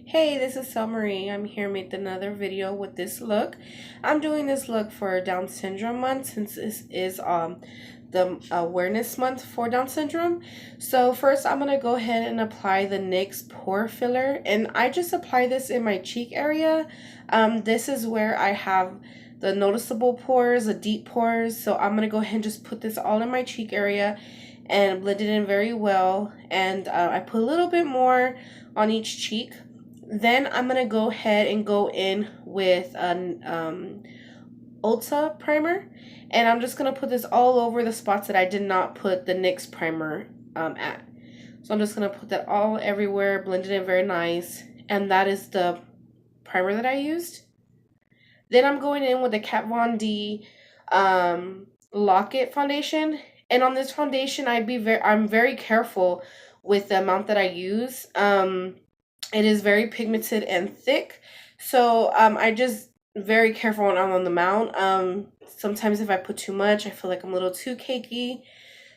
Hey, this is Summery. I'm here with another video with this look. I'm doing this look for Down Syndrome Month since this is the awareness month for Down syndrome. So first I'm going to go ahead and apply the NYX pore filler, and I just apply this in my cheek area. This is where I have the noticeable pores, the deep pores. So I'm going to go ahead and just put this all in my cheek area and blend it in very well. And I put a little bit more on each cheek. Then I'm going to go ahead and go in with an Ulta primer. And I'm just going to put this all over the spots that I did not put the NYX primer at. So I'm just going to put that all everywhere, blend it in very nice. And that is the primer that I used. Then I'm going in with the Kat Von D Lock-It foundation. And on this foundation, I'm very careful with the amount that I use. It is very pigmented and thick, so I just very careful on the amount. Sometimes if I put too much, I feel like I'm a little too cakey.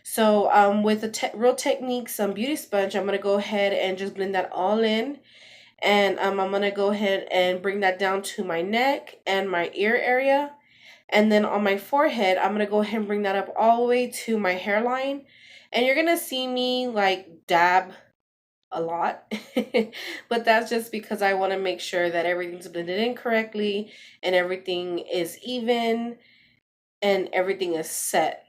So with the Real Technique beauty sponge, I'm gonna go ahead and just blend that all in, and I'm gonna go ahead and bring that down to my neck and my ear area, and then on my forehead, I'm gonna go ahead and bring that up all the way to my hairline, and you're gonna see me like dab a lot. But that's just because I want to make sure that everything's blended in correctly and everything is even and everything is set.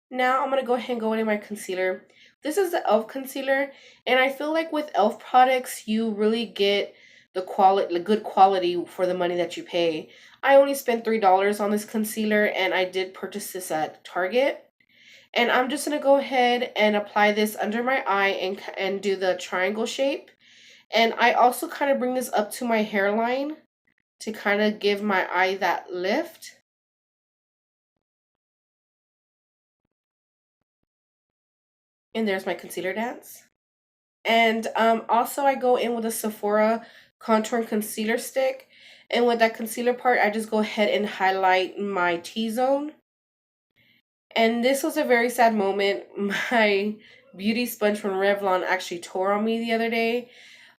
Now I'm going to go ahead and go into my concealer. This is the e.l.f. concealer, and I feel like with e.l.f. products you really get the good quality for the money that you pay. I only spent $3 on this concealer, and I did purchase this at Target. And I'm just going to go ahead and apply this under my eye and do the triangle shape. And I also kind of bring this up to my hairline to kind of give my eye that lift. And there's my concealer dance. And also I go in with a Sephora contour and concealer stick. And with that concealer part, I just go ahead and highlight my T-zone. And this was a very sad moment. My beauty sponge from Revlon actually tore on me the other day.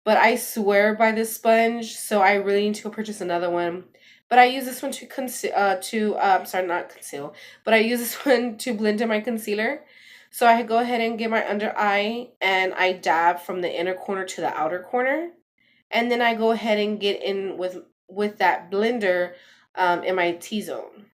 But I swear by this sponge, so I really need to go purchase another one. But I use this one to sorry, not conceal, but I use this one to blend in my concealer. So I go ahead and get my under eye and I dab from the inner corner to the outer corner. And then I go ahead and get in with that blender in my T-zone.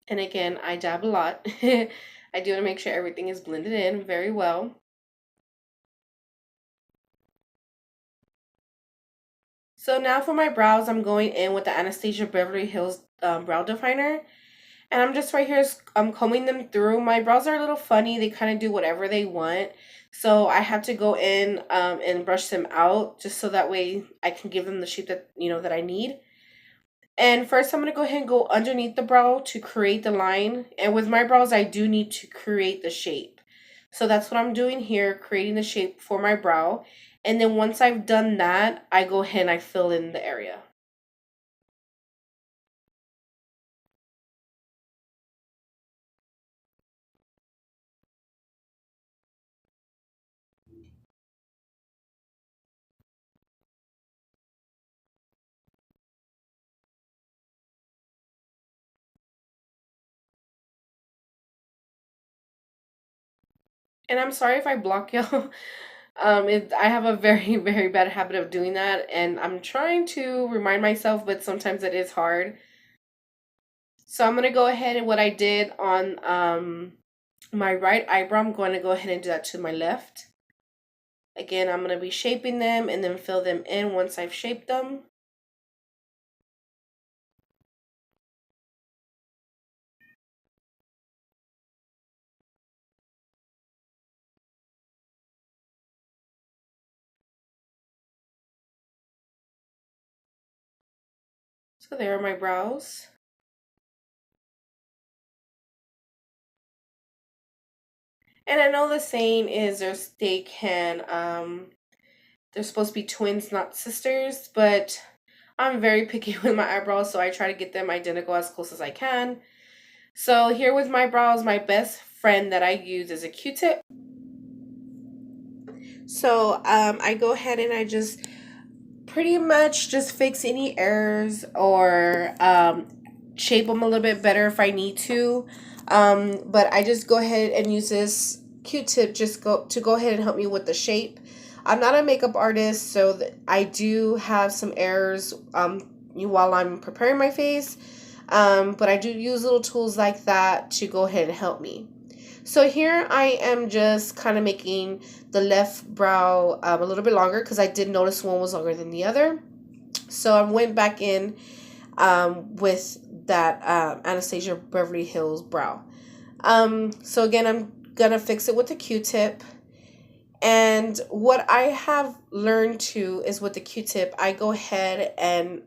And again, I dab a lot. I do want to make sure everything is blended in very well. So now for my brows, I'm going in with the Anastasia Beverly Hills brow definer. And I'm just right here, I'm combing them through. My brows are a little funny. They kind of do whatever they want. So I have to go in and brush them out just so that way I can give them the shape that, that I need. And first I'm going to go ahead and go underneath the brow to create the line. And with my brows, I do need to create the shape. So that's what I'm doing here, creating the shape for my brow. And then once I've done that, I go ahead and I fill in the area. And I'm sorry if I block y'all. I have a very, very bad habit of doing that, and I'm trying to remind myself, but sometimes it is hard. So I'm gonna go ahead and what I did on my right eyebrow, I'm going to go ahead and do that to my left. Again, I'm gonna be shaping them and then fill them in once I've shaped them. So there are my brows. And I know the saying is they're supposed to be twins, not sisters, but I'm very picky with my eyebrows, so I try to get them identical as close as I can. So here with my brows, my best friend that I use is a Q-tip. So I go ahead and I just pretty much just fix any errors or shape them a little bit better if I need to. But I just go ahead and use this Q-tip to go ahead and help me with the shape. I'm not a makeup artist, so I do have some errors while I'm preparing my face. But I do use little tools like that to go ahead and help me. So here I am just kind of making the left brow a little bit longer because I did notice one was longer than the other. So I went back in with that Anastasia Beverly Hills brow. So again, I'm gonna fix it with the Q-tip. And what I have learned to is with the Q-tip, I go ahead and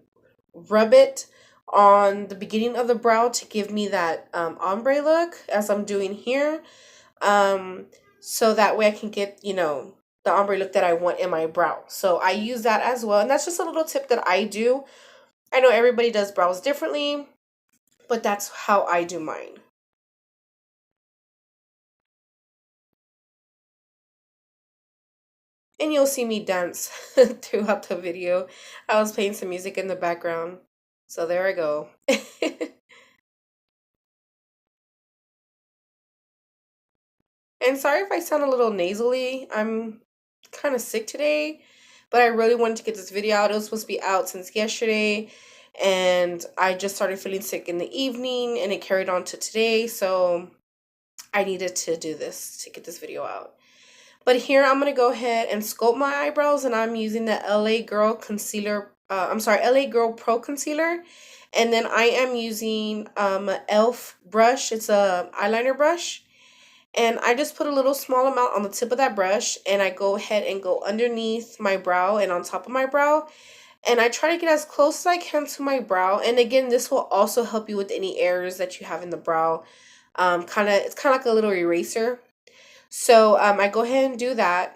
rub it on the beginning of the brow to give me that ombre look as I'm doing here. Um, so that way I can get, the ombre look that I want in my brow. So I use that as well. And that's just a little tip that I do. I know everybody does brows differently, but that's how I do mine. And you'll see me dance throughout the video. I was playing some music in the background. So there I go. And sorry if I sound a little nasally. I'm kind of sick today, but I really wanted to get this video out. It was supposed to be out since yesterday, and I just started feeling sick in the evening, and it carried on to today, so I needed to do this to get this video out. But here I'm going to go ahead and sculpt my eyebrows, and I'm using the LA Girl Concealer, LA Girl Pro Concealer. And then I am using an e.l.f. brush. It's a eyeliner brush. And I just put a little small amount on the tip of that brush, and I go ahead and go underneath my brow and on top of my brow. And I try to get as close as I can to my brow. And again, this will also help you with any errors that you have in the brow. It's kind of like a little eraser. So I go ahead and do that.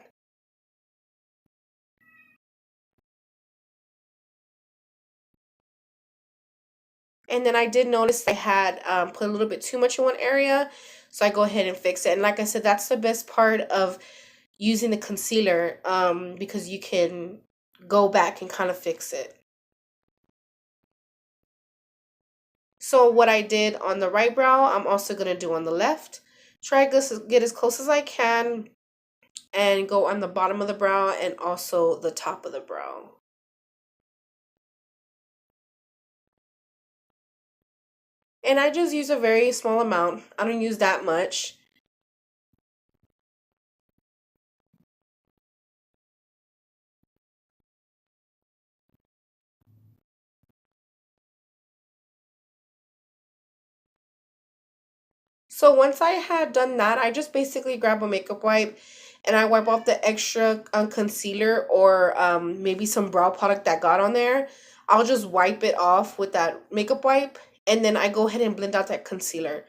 And then I did notice I had put a little bit too much in one area. So I go ahead and fix it. And like I said, that's the best part of using the concealer because you can go back and kind of fix it. So what I did on the right brow, I'm also going to do on the left. Try to get as close as I can and go on the bottom of the brow and also the top of the brow. And I just use a very small amount. I don't use that much. So once I had done that, I just basically grab a makeup wipe and I wipe off the extra concealer or maybe some brow product that got on there. I'll just wipe it off with that makeup wipe and then I go ahead and blend out that concealer.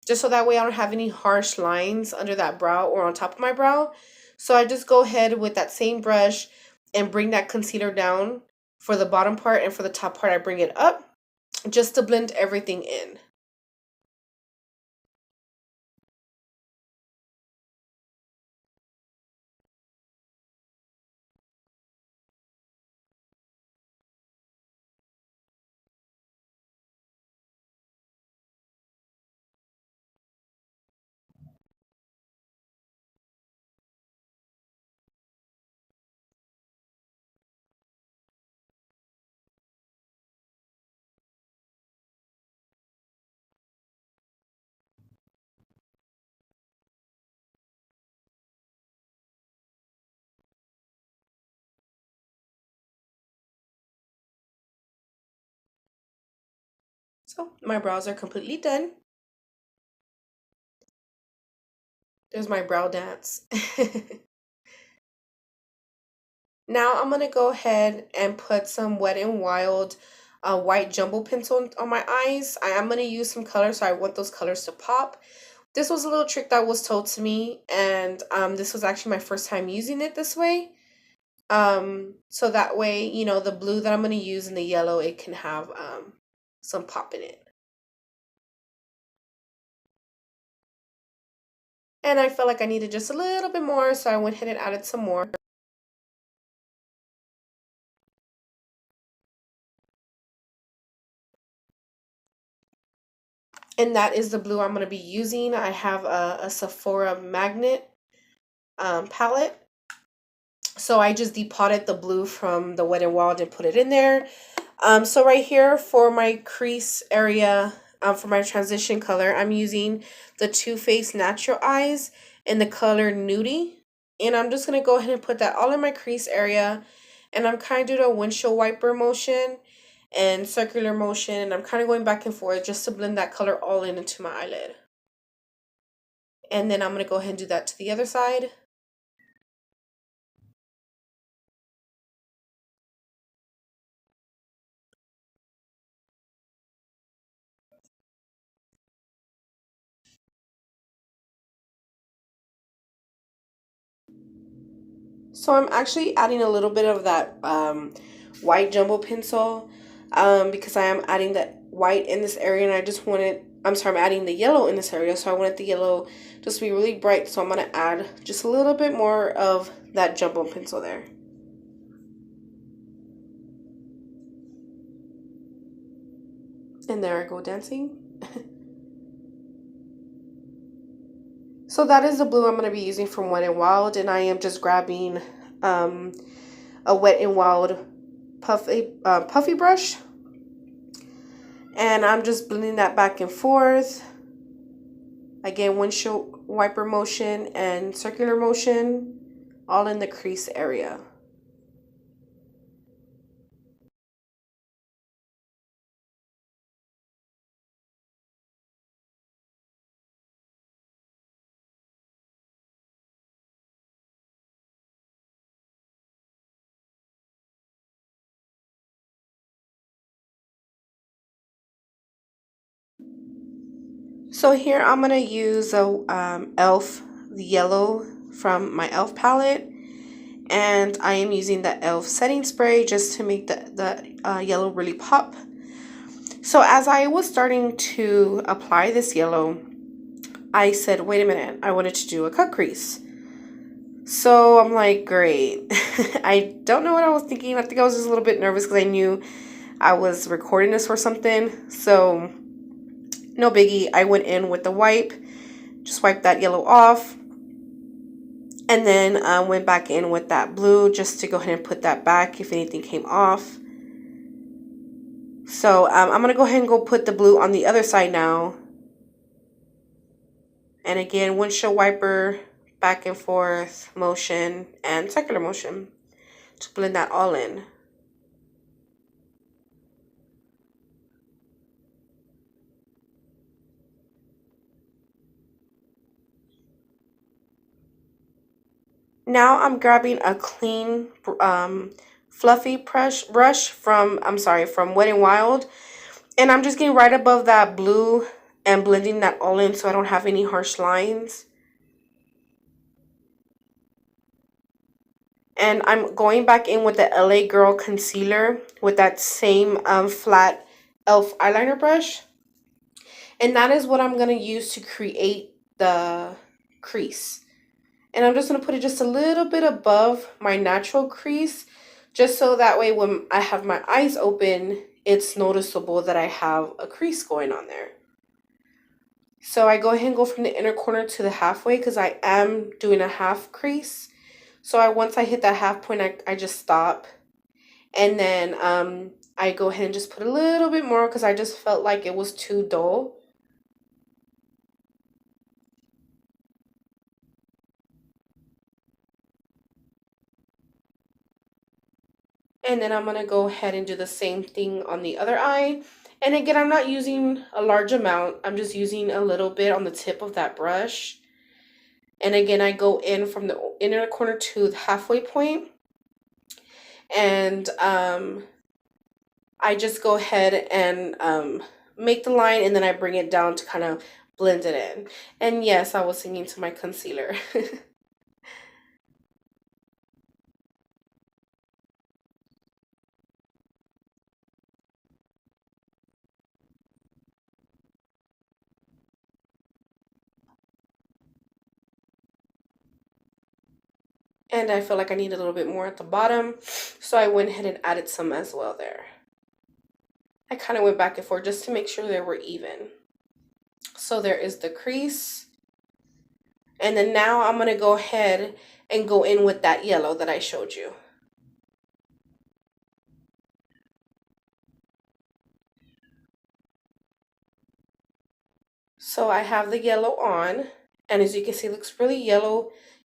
Just so that way I don't have any harsh lines under that brow or on top of my brow. So I just go ahead with that same brush and bring that concealer down for the bottom part, and for the top part I bring it up just to blend everything in. So my brows are completely done. There's my brow dance. Now I'm going to go ahead and put some Wet n Wild a white jumbo pencil on my eyes. I am going to use some colors, so I want those colors to pop. This was a little trick that was told to me, and this was actually my first time using it this way. So that way, you know, the blue that I'm going to use and the yellow, it can have some pop in it. And I felt like I needed just a little bit more, so I went ahead and added some more. And that is the blue I'm going to be using. I have a Sephora magnet palette. So I just depotted the blue from the Wet n Wild and put it in there. So right here for my crease area, for my transition color, I'm using the Too Faced Natural Eyes in the color Nudie. And I'm just going to go ahead and put that all in my crease area. And I'm kind of doing a windshield wiper motion and circular motion. And I'm kind of going back and forth just to blend that color all in into my eyelid. And then I'm going to go ahead and do that to the other side. So I'm actually adding a little bit of that white jumbo pencil because I am adding that white in this area, and I just wanted, I'm adding the yellow in this area, so I wanted the yellow just to be really bright, so I'm going to add just a little bit more of that jumbo pencil there. And there I go dancing. So that is the blue I'm going to be using from Wet n Wild, and I am just grabbing a Wet n Wild puffy brush, and I'm just blending that back and forth. Again, windshield wiper motion and circular motion, all in the crease area. So here I'm going to use a e.l.f. yellow from my e.l.f. palette. And I am using the e.l.f. setting spray just to make the yellow really pop. So as I was starting to apply this yellow, I said, wait a minute, I wanted to do a cut crease. So I'm like, great. I don't know what I was thinking. I think I was just a little bit nervous because I knew I was recording this for something. So no biggie. I went in with the wipe, just wiped that yellow off. And then went back in with that blue just to go ahead and put that back if anything came off. So I'm going to go ahead and go put the blue on the other side now. And again, windshield wiper, back and forth motion, and circular motion to blend that all in. Now I'm grabbing a clean, fluffy brush from, from Wet n Wild. And I'm just getting right above that blue and blending that all in so I don't have any harsh lines. And I'm going back in with the LA Girl concealer with that same flat e.l.f. eyeliner brush. And that is what I'm going to use to create the crease. And I'm just going to put it just a little bit above my natural crease, just so that way when I have my eyes open, it's noticeable that I have a crease going on there. So I go ahead and go from the inner corner to the halfway because I am doing a half crease. So once I hit that half point, I just stop. And then I go ahead and just put a little bit more because I just felt like it was too dull. And then I'm going to go ahead and do the same thing on the other eye. And again, I'm not using a large amount. I'm just using a little bit on the tip of that brush. And again, I go in from the inner corner to the halfway point. And I just go ahead and make the line, and then I bring it down to kind of blend it in. And yes, I was singing to my concealer. And I feel like I need a little bit more at the bottom, so I went ahead and added some as well there. I kind of went back and forth just to make sure they were even. So there is the crease. And then now I'm going to go ahead and go in with that yellow that I showed you. So I have the yellow on, and as you can see, it looks really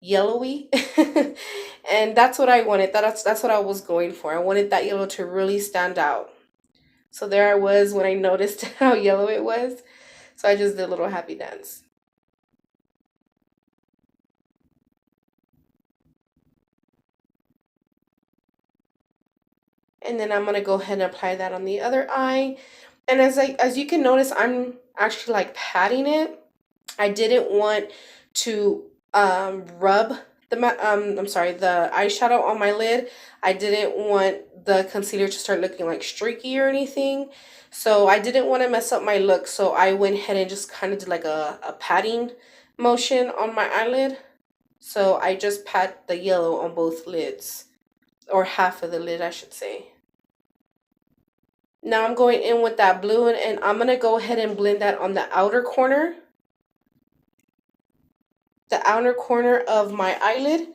yellowy. And that's what I wanted. That's what I was going for. I wanted that yellow to really stand out. So there I was when I noticed how yellow it was. So I just did a little happy dance. And then I'm going to go ahead and apply that on the other eye. And as you can notice, I'm actually like patting it. I didn't want to rub the the eyeshadow on my lid. I didn't want the concealer to start looking like streaky or anything. So I didn't want to mess up my look. So I went ahead and just kind of did like a patting motion on my eyelid. So I just pat the yellow on both lids, or half of the lid, I should say. Now I'm going in with that blue, and I'm going to go ahead and blend that on the outer corner. The outer corner of my eyelid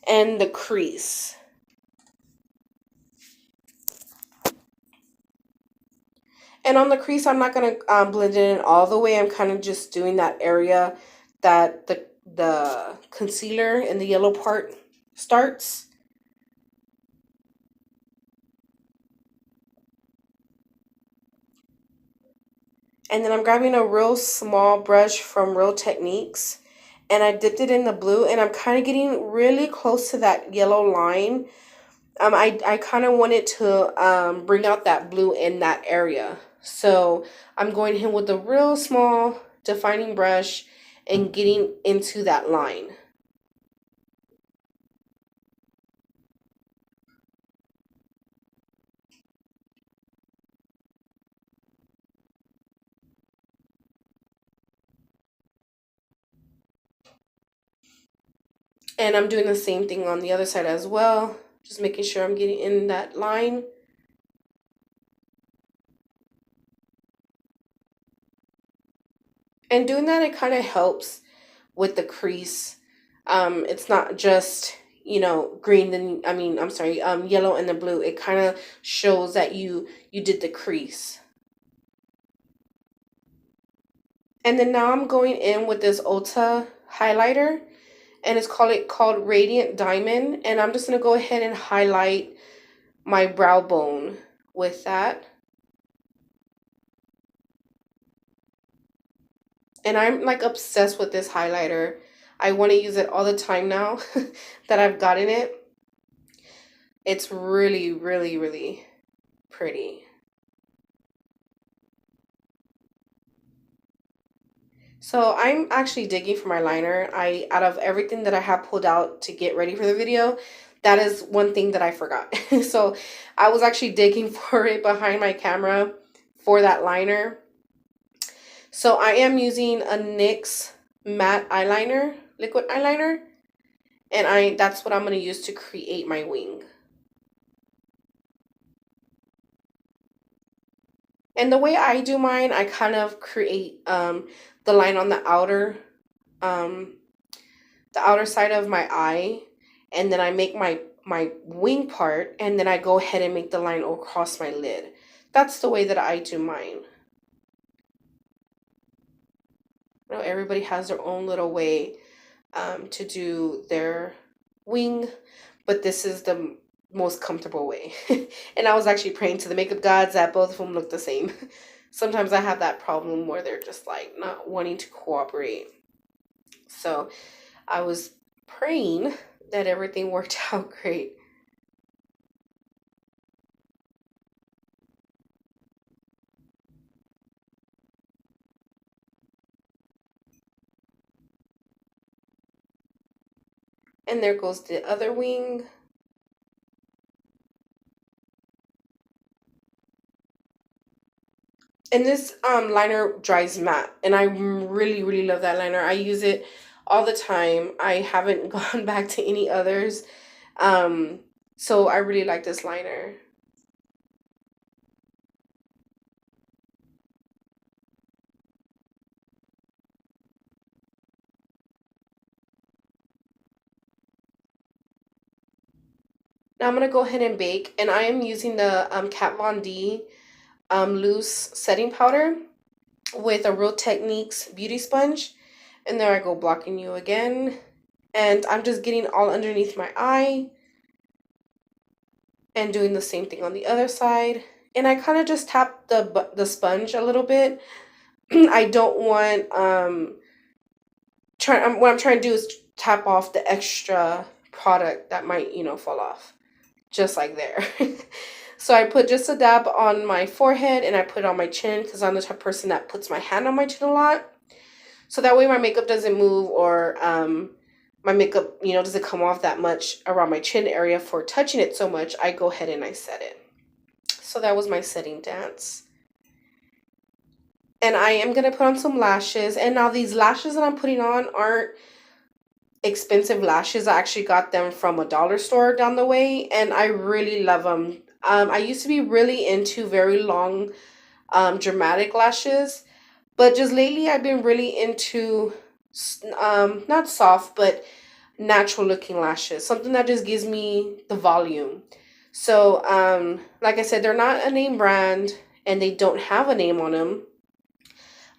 and the crease. And on the crease, I'm not going to blend it in all the way. I'm kind of just doing that area that the concealer in the yellow part starts. And then I'm grabbing a real small brush from Real Techniques, and I dipped it in the blue, and I'm kind of getting really close to that yellow line. I kind of wanted to bring out that blue in that area. So I'm going in with a real small defining brush and getting into that line. And I'm doing the same thing on the other side as well. Just making sure I'm getting in that line. And doing that, it kind of helps with the crease. It's not just, you know, green, then, I'm sorry, yellow and the blue. It kind of shows that you did the crease. And then now I'm going in with this Ulta highlighter, and it's called Radiant Diamond, and I'm just going to go ahead and highlight my brow bone with that. And I'm like obsessed with this highlighter. I want to use it all the time now that I've gotten it. It's really, really, really pretty. So I'm actually digging for my liner. Out of everything that I have pulled out to get ready for the video, that is one thing that I forgot. So I was actually digging for it behind my camera for that liner. So I am using a NYX matte eyeliner, liquid eyeliner, and that's what I'm going to use to create my wing. And the way I do mine, I kind of create the line on the outer side of my eye, and then I make my wing part, and then I go ahead and make the line across my lid. That's the way that I do mine. You know, everybody has their own little way to do their wing, but this is the most comfortable way. And I was actually praying to the makeup gods that both of them look the same. Sometimes I have that problem where they're just like not wanting to cooperate. So I was praying that everything worked out great. And there goes the other wing. And this liner dries matte, and I really love that liner. I use it all the time. I haven't gone back to any others. Um, so I really like this liner. Now I'm gonna go ahead and bake, and I am using the Kat Von D loose setting powder with a Real Techniques beauty sponge. And there I go, blocking you again. And I'm just getting all underneath my eye and doing the same thing on the other side. And I kind of just tap the sponge a little bit. I don't want what I'm trying to do is tap off the extra product that might, fall off. Just like there. So I put just a dab on my forehead and I put it on my chin because I'm the type of person that puts my hand on my chin a lot. So that way my makeup doesn't move, or my makeup, doesn't come off that much around my chin area for touching it so much. I go ahead and I set it. So that was my setting dance. And I am going to put on some lashes. And now these lashes that I'm putting on aren't expensive lashes. I actually got them from a dollar store down the way, and I really love them. I used to be really into very long, dramatic lashes, but just lately I've been really into, not soft, but natural looking lashes. Something that just gives me the volume. So, like I said, they're not a name brand, and they don't have a name on them.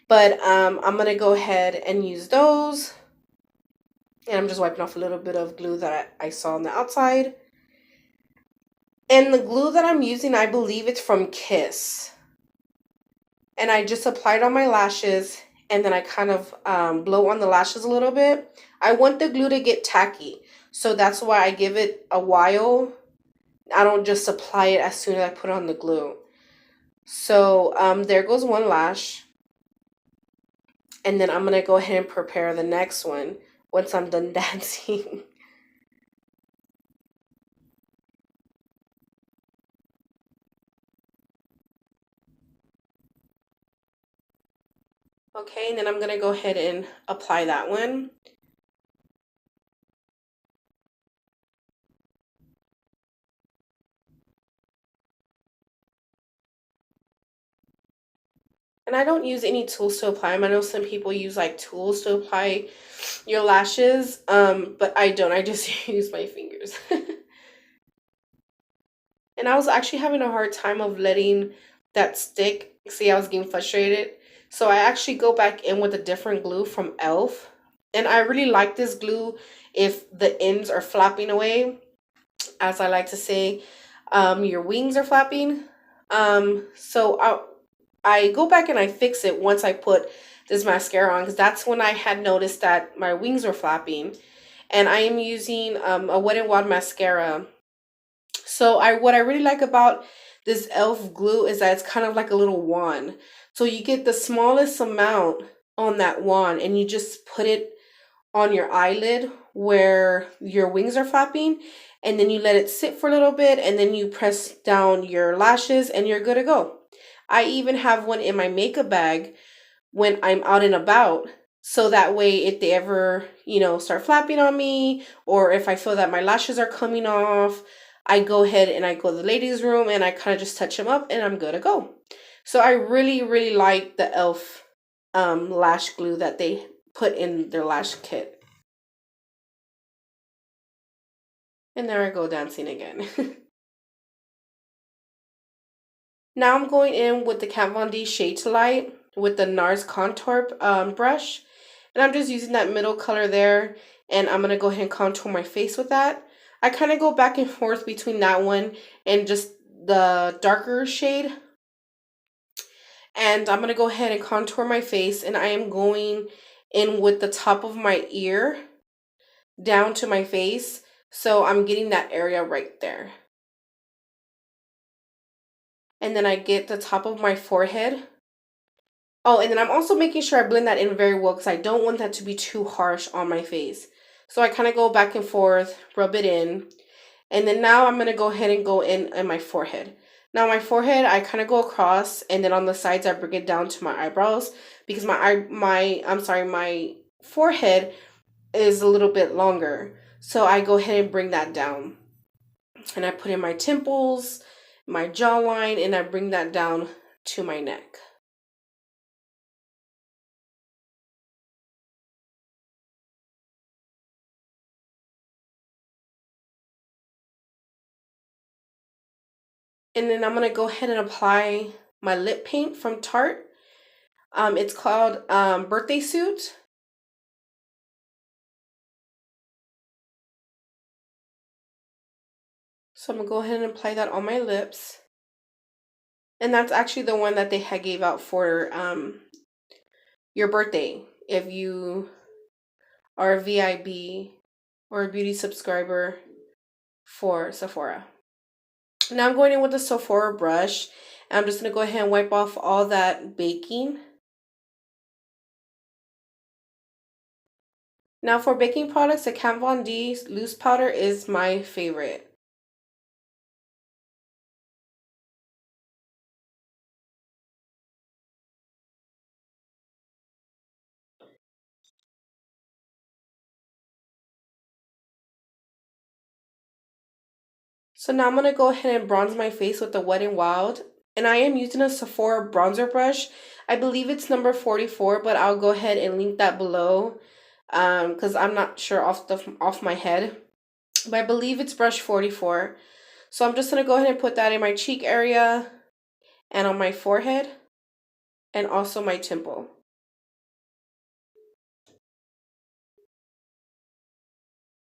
But I'm going to go ahead and use those. And I'm just wiping off a little bit of glue that I saw on the outside. And the glue that I'm using, I believe it's from Kiss. And I just applied on my lashes, and then I kind of blow on the lashes a little bit. I want the glue to get tacky, so that's why I give it a while. I don't just apply it as soon as I put on the glue. So there goes one lash. And then I'm going to go ahead and prepare the next one once I'm done dancing. Okay, and then I'm going to go ahead and apply that one. And I don't use any tools to apply them. I know some people use like tools to apply your lashes, but I don't. I just use my fingers. And I was actually having a hard time of letting that stick. See, I was getting frustrated. So I actually go back in with a different glue from e.l.f. And I really like this glue if the ends are flapping away. As I like to say, your wings are flapping. So I go back and I fix it once I put this mascara on, because that's when I had noticed that my wings were flapping. And I am using a Wet n Wild mascara. So what I really like about this e.l.f. glue is that it's kind of like a little wand. So you get the smallest amount on that wand, and you just put it on your eyelid where your wings are flapping, and then you let it sit for a little bit, and then you press down your lashes and you're good to go. I even have one in my makeup bag when I'm out and about, so that way if they ever, start flapping on me, or if I feel that my lashes are coming off, I go ahead and I go to the ladies' room and I kind of just touch them up and I'm good to go. So I really like the e.l.f. Lash glue that they put in their lash kit. And there I go dancing again. Now I'm going in with the Kat Von D Shade to Light with the NARS contour brush. And I'm just using that middle color there. And I'm going to go ahead and contour my face with that. I kind of go back and forth between that one and just the darker shade. And I'm going to go ahead and contour my face. And I am going in with the top of my ear down to my face. So I'm getting that area right there. And then I get the top of my forehead. Oh, and then I'm also making sure I blend that in very well because I don't want that to be too harsh on my face. So I kind of go back and forth, rub it in. And then now I'm going to go ahead and go in my forehead. Now my forehead, I kind of go across, and then on the sides I bring it down to my eyebrows because my forehead is a little bit longer. So I go ahead and bring that down. And I put in my temples, my jawline, and I bring that down to my neck. And then I'm going to go ahead and apply my lip paint from Tarte. It's called Birthday Suit. So I'm going to go ahead and apply that on my lips. And that's actually the one that they had gave out for your birthday. If you are a VIB or a beauty subscriber for Sephora. Now I'm going in with the Sephora brush. And I'm just going to go ahead and wipe off all that baking. Now for baking products, the Kat Von D loose powder is my favorite. So now I'm going to go ahead and bronze my face with the Wet n Wild. And I am using a Sephora bronzer brush. I believe it's number 44, but I'll go ahead and link that below. Because I'm not sure off my head. But I believe it's brush 44. So I'm just going to go ahead and put that in my cheek area and on my forehead and also my temple.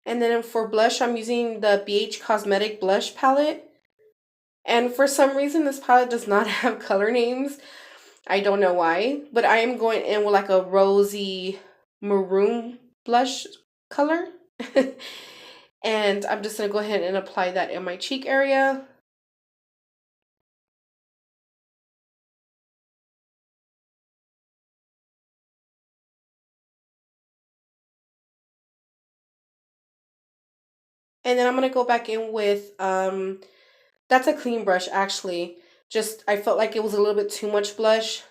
And then for blush, I'm using the BH Cosmetic Blush Palette. And for some reason, this palette does not have color names. I don't know why. But I am going in with like a rosy maroon blush color. And I'm just going to go ahead and apply that in my cheek area. And then I'm going to go back in with, that's a clean brush actually. Just, I felt like it was a little bit too much blush.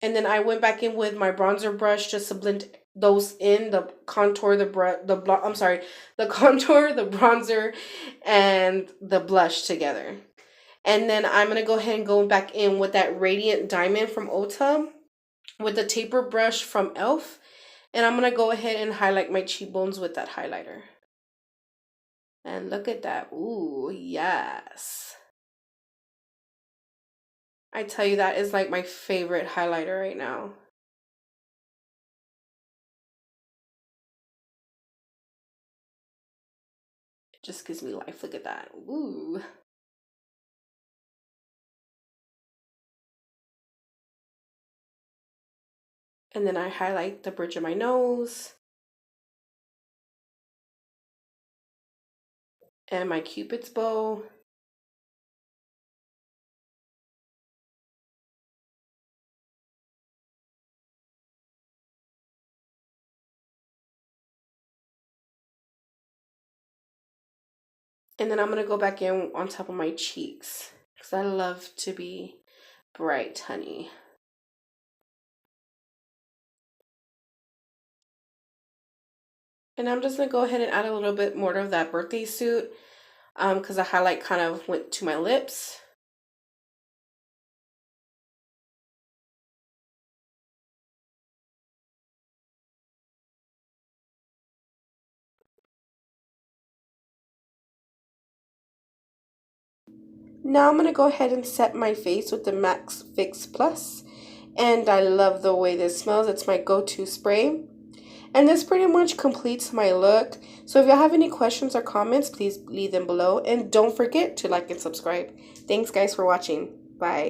And then I went back in with my bronzer brush just to blend those in, the contour, the contour, the bronzer, and the blush together. And then I'm going to go ahead and go back in with that Radiant Diamond from Ulta with the taper brush from e.l.f. And I'm going to go ahead and highlight my cheekbones with that highlighter. And look at that. Ooh, yes. I tell you, that is like my favorite highlighter right now. It just gives me life. Look at that. Ooh. And then I highlight the bridge of my nose. And my Cupid's bow. And then I'm going to go back in on top of my cheeks. Because I love to be bright, honey. And I'm just going to go ahead and add a little bit more of that birthday suit. Because the highlight kind of went to my lips. Now I'm going to go ahead and set my face with the Max Fix Plus. And I love the way this smells. It's my go-to spray. And this pretty much completes my look. So if you have any questions or comments, please leave them below. And don't forget to like and subscribe. Thanks guys for watching. Bye.